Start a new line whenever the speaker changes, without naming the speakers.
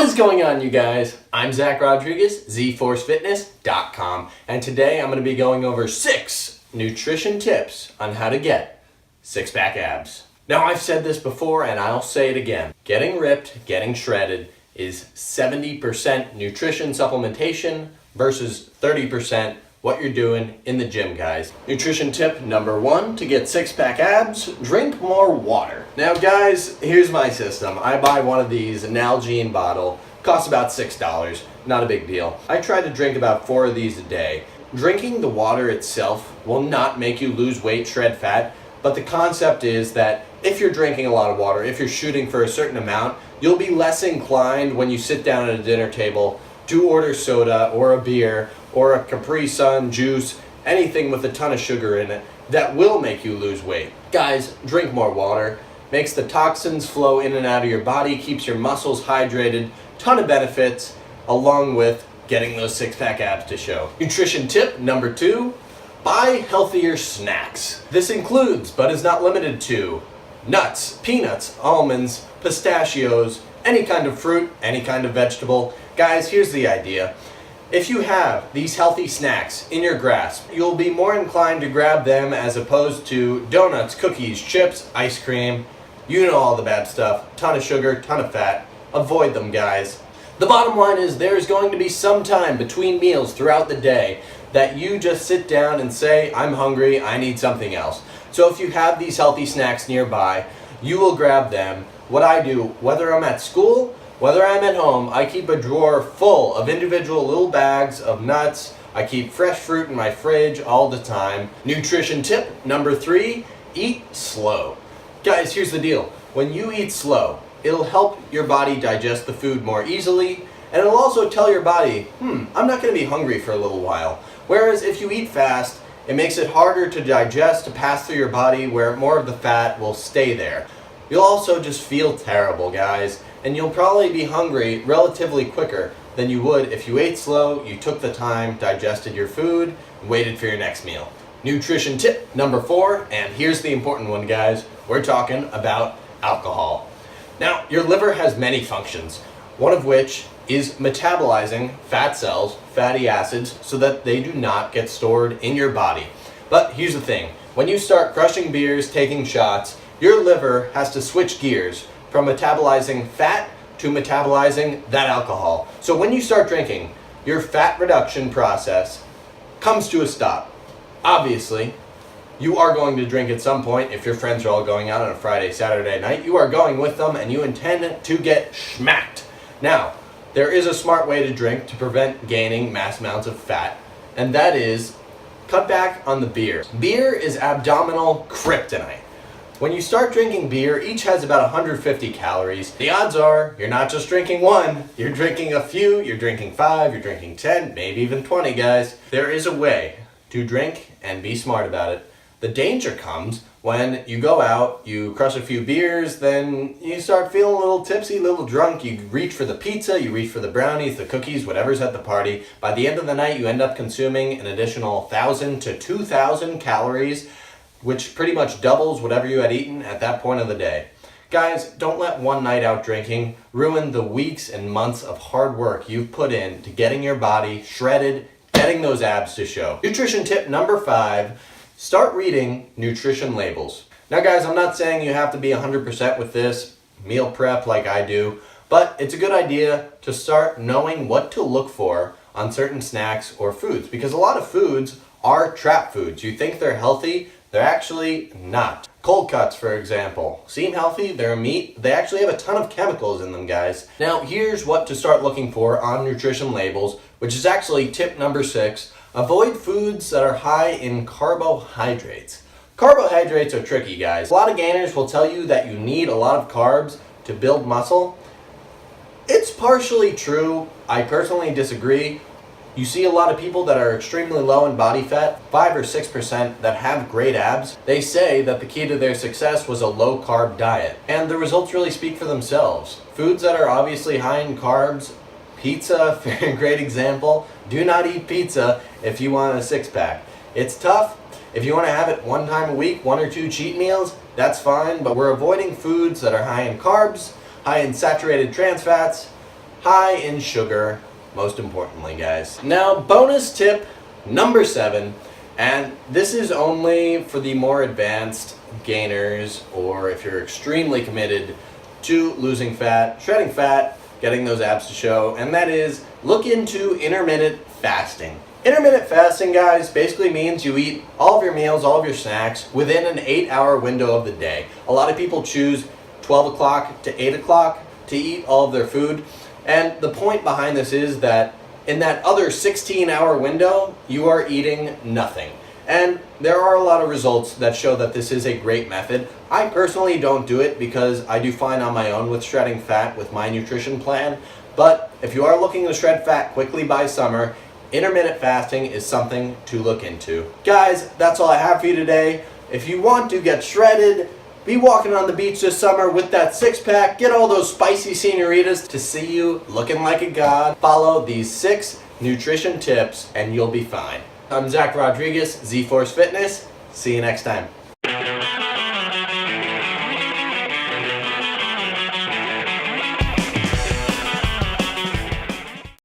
What is going on, you guys? I'm Zach Rodriguez, zforcefitness.com, and today I'm going to be going over 6 nutrition tips on how to get six-pack abs. Now, I've said this before and I'll say it again. Getting ripped, getting shredded is 70% nutrition supplementation versus 30% what you're doing in the gym, guys. Nutrition tip number 1 to get six-pack abs, drink more water. Now, guys, here's my system. I buy one of these, an Nalgene bottle, costs about $6, not a big deal. I try to drink about 4 of these a day. Drinking the water itself will not make you lose weight, shred fat, but the concept is that if you're drinking a lot of water, if you're shooting for a certain amount, you'll be less inclined when you sit down at a dinner table to order soda or a beer or a Capri Sun juice, anything with a ton of sugar in it that will make you lose weight. Guys, drink more water. Makes the toxins flow in and out of your body, keeps your muscles hydrated, ton of benefits, along with getting those six-pack abs to show. Nutrition tip number 2, buy healthier snacks. This includes, but is not limited to, nuts, peanuts, almonds, pistachios, any kind of fruit, any kind of vegetable. Guys, here's the idea. If you have these healthy snacks in your grasp, you'll be more inclined to grab them as opposed to donuts, cookies, chips, ice cream. You know all the bad stuff. Ton of sugar, ton of fat. Avoid them, guys. The bottom line is there's going to be some time between meals throughout the day that you just sit down and say, I'm hungry, I need something else. So if you have these healthy snacks nearby, you will grab them. What I do, whether I'm at school, whether I'm at home, I keep a drawer full of individual little bags of nuts. I keep fresh fruit in my fridge all the time. Nutrition tip number 3, eat slow. Guys, here's the deal. When you eat slow, it'll help your body digest the food more easily, and it'll also tell your body, I'm not going to be hungry for a little while. Whereas if you eat fast, it makes it harder to digest, to pass through your body, where more of the fat will stay there. You'll also just feel terrible, guys, and you'll probably be hungry relatively quicker than you would if you ate slow, you took the time, digested your food, and waited for your next meal. Nutrition tip number 4, and here's the important one, guys. We're talking about alcohol. Now, your liver has many functions, one of which is metabolizing fat cells, fatty acids, so that they do not get stored in your body. But here's the thing. When you start crushing beers, taking shots, your liver has to switch gears from metabolizing fat to metabolizing that alcohol. So when you start drinking, your fat reduction process comes to a stop. Obviously, you are going to drink at some point. If your friends are all going out on a Friday, Saturday night, you are going with them and you intend to get schmacked. Now, there is a smart way to drink to prevent gaining mass amounts of fat, and that is cut back on the beer. Beer is abdominal kryptonite. When you start drinking beer, each has about 150 calories. The odds are you're not just drinking 1, you're drinking a few, you're drinking 5, you're drinking 10, maybe even 20, guys. There is a way to drink and be smart about it. The danger comes when you go out, you crush a few beers, then you start feeling a little tipsy, a little drunk, you reach for the pizza, you reach for the brownies, the cookies, whatever's at the party. By the end of the night, you end up consuming an additional 1,000 to 2,000 calories, which pretty much doubles whatever you had eaten at that point of the day. Guys, don't let one night out drinking ruin the weeks and months of hard work you've put in to getting your body shredded, getting those abs to show. Nutrition tip number 5, start reading nutrition labels. Now, guys, I'm not saying you have to be 100% with this, meal prep like I do, but it's a good idea to start knowing what to look for on certain snacks or foods, because a lot of foods are trap foods. You think they're healthy, they're actually not. Cold cuts, for example, seem healthy, they're meat, they actually have a ton of chemicals in them, guys. Now, here's what to start looking for on nutrition labels, which is actually tip number 6. Avoid foods that are high in carbohydrates. Carbohydrates are tricky, guys. A lot of gainers will tell you that you need a lot of carbs to build muscle. It's partially true. I personally disagree. You see a lot of people that are extremely low in body fat, 5 or 6%, that have great abs. They say that the key to their success was a low carb diet, and the results really speak for themselves. Foods that are obviously high in carbs, pizza, very great example. Do not eat pizza if you want a six-pack. It's tough. If you want to have it one time a week, 1 or 2 cheat meals, that's fine, but we're avoiding foods that are high in carbs, high in saturated trans fats, high in sugar, most importantly, guys. Now, bonus tip number 7, and this is only for the more advanced gainers, or if you're extremely committed to losing fat, shredding fat, getting those abs to show, and that is look into intermittent fasting. Intermittent fasting, guys, basically means you eat all of your meals, all of your snacks within an 8-hour window of the day. A lot of people choose 12 o'clock to 8 o'clock to eat all of their food. And the point behind this is that in that other 16-hour window, you are eating nothing. And there are a lot of results that show that this is a great method. I personally don't do it because I do fine on my own with shredding fat with my nutrition plan. But if you are looking to shred fat quickly by summer, intermittent fasting is something to look into. Guys, that's all I have for you today. If you want to get shredded, be walking on the beach this summer with that 6-pack, get all those spicy senoritas to see you looking like a god. Follow these 6 nutrition tips and you'll be fine. I'm Zach Rodriguez, Z-Force Fitness. See you next time.